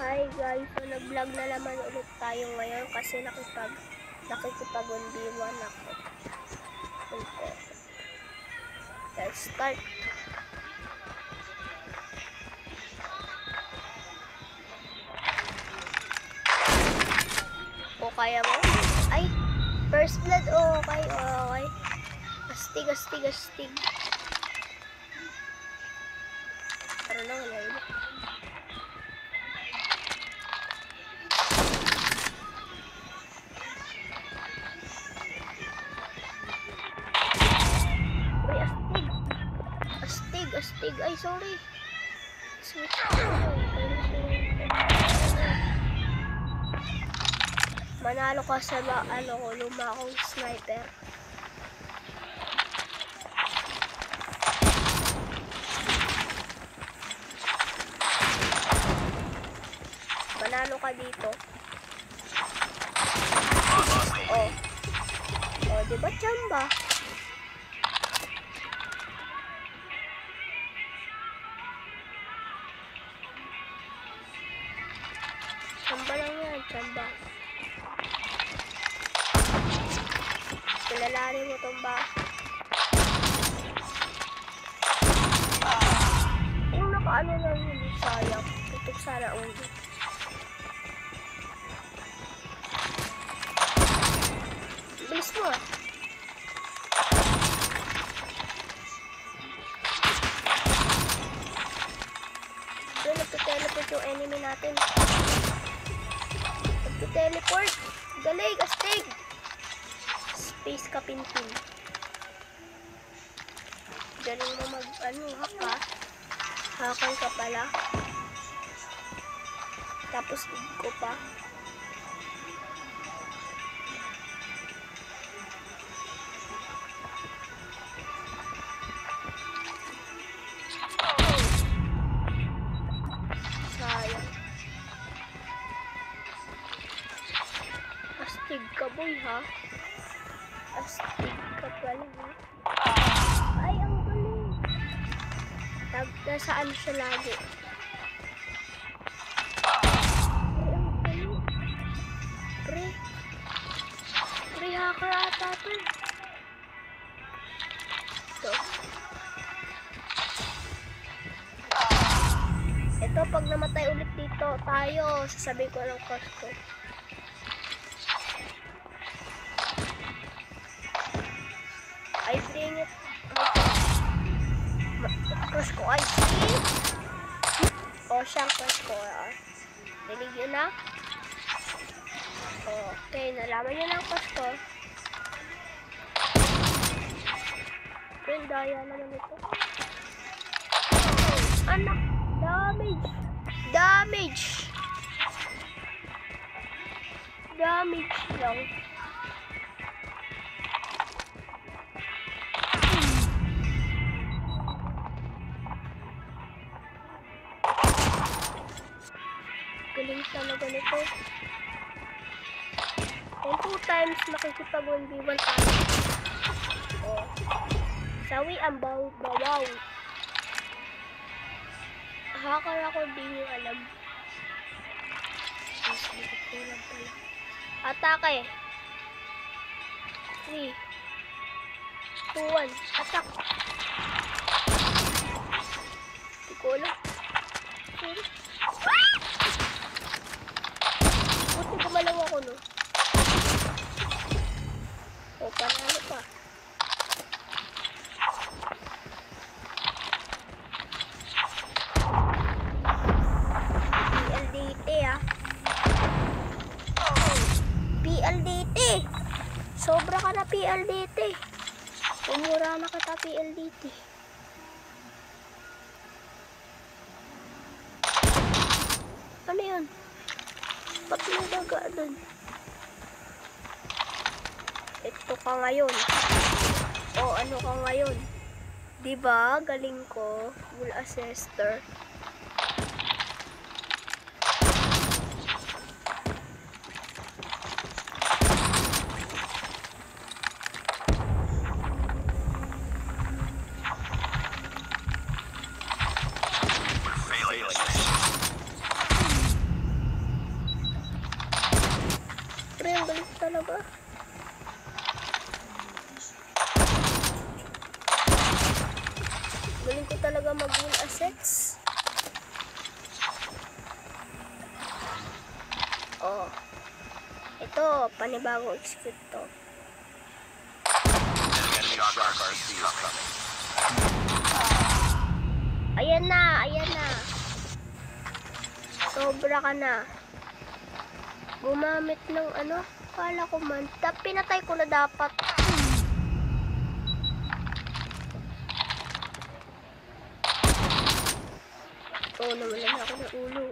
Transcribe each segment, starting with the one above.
Hi guys, so nag-vlog na naman ulit tayo ngayon kasi nakikipag-1v1 ako. Okay. Let's start. O kaya mo? Ay, first blood. Oh, okay, okay. Astig. Tara na, wala yun. Astig. Ay, sorry. Switch. Manalo ka sa luma akong sniper. Manalo ka dito. Oh, diba chamba? Chamba lang yan, chamba. Kilalanin mo tong ba? Kung nakaano lang yun, sayang. Tutok sana ulo. Bilis mo ah. So, nagtiteleport yung enemy natin. Nagtiteleport. Galing, astig. Space ka pinpin. Galing mo haka. Hakan ka pala. Tapos ko pa. Sayang. Astig ka boy ha. Astig ka pala ha. Ay, ang galing. Nasaan siya lagi? Ay, ang galing. Pre hacker ata to. Ito, pag namatay ulit dito tayo, sasabihin ko ng cost ko. I bring it. Crush ko ay siyang crush ko. Dinig yun na. Okay, nalaman nyo ng crush ko. Daya naman ito. Anak, damage lang. Galing talaga nito. And 2 times makikipag 1v1 tayo. Sawi ang bawaw. Hacker ako, di nyo alam. Atake. 3, 2, 1. Attack. Di ko alam. Sorry. Buti gumalaw ako, no? Panalo pa. PLDT. Sobra ka na PLDT. Umura na kita PLDT. Ano yun? Ba't may daga dun? Ito ka ngayon. Ano ka ngayon? Diba? Galing ko. Full assister. pre, ang galing talaga. Galing ko talaga mag-win assets. Oh. Ito, panibagong execute to. Ayan na, ayan na. Sobra ka na. Gumamit ng ano, kala ko man. Pinatay ko na dapat. Oo, nawalan ako ng ulo.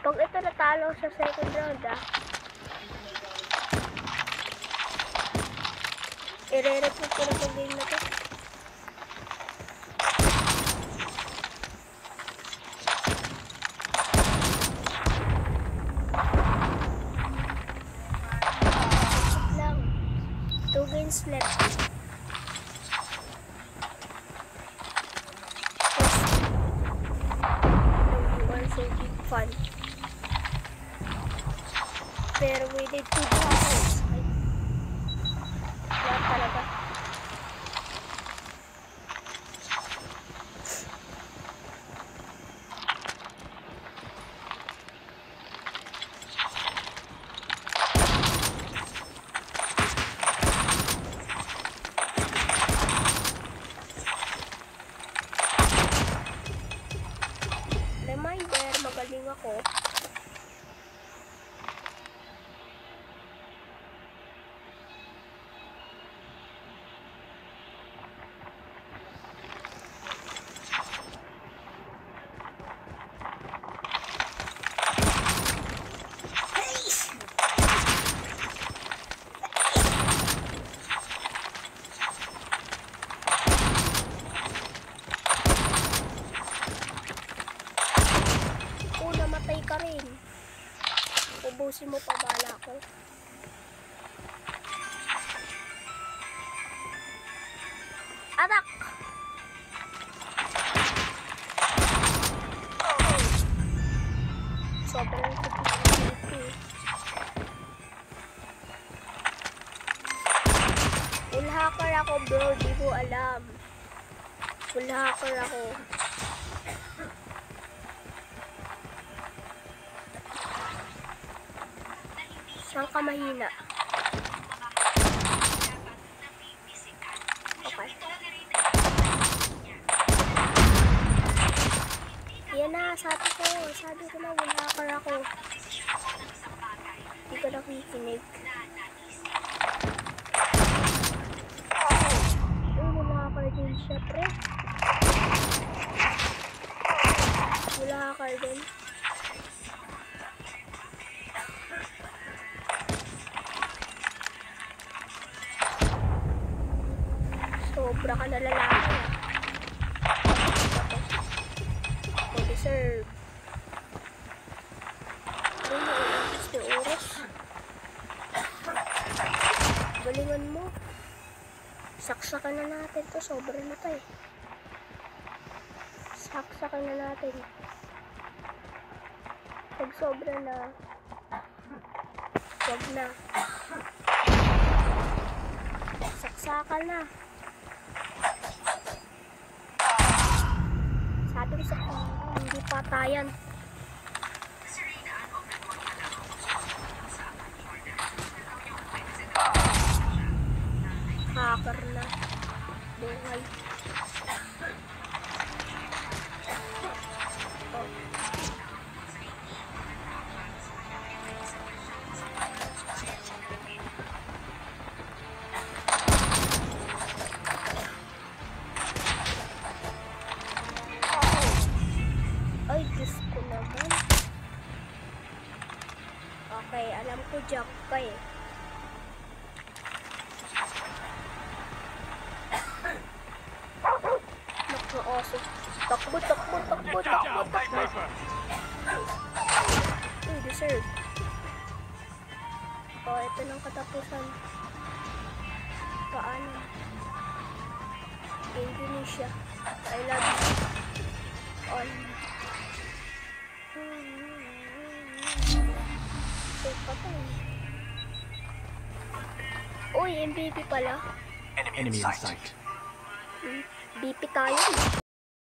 Pag ito natalo sa second round, i-re-report ko na sa game na to. Lang. 2 games left. So big fun. Pero we did 2 games. Wala talaga. Reminder, magaling ako. Namatay ka rin. Ubusin mo pa bala ko. Atak! Sobrang kapit. Full hacker ako bro, di ko alam. Full hacker ako. Saan ka mahina? Okay. Yan na, sabi ko na wala hacker ako. Hindi ka nakikinig. Wala hacker din siya, pre. Wala hacker din. Sobra ka na lalaki. O deserve. Ano na oras na oras? Galingan mo. Saksakan na natin to. Sobra na to eh. Saksakan na natin. Pag sobra na, wag na. Saksakan na. Sabi ko sa hindi patayan. Hacker na. Buhay. Ay, Diyos ko naman. Okay, alam ko jack ka eh. Nakakaosok. Takbo. Uy, deserve. Oh, ito ng katapusan. Paano? Indonesia. I love you. All. Safe pa to. Uy, MVP pala. Enemy in sight. BP tayo.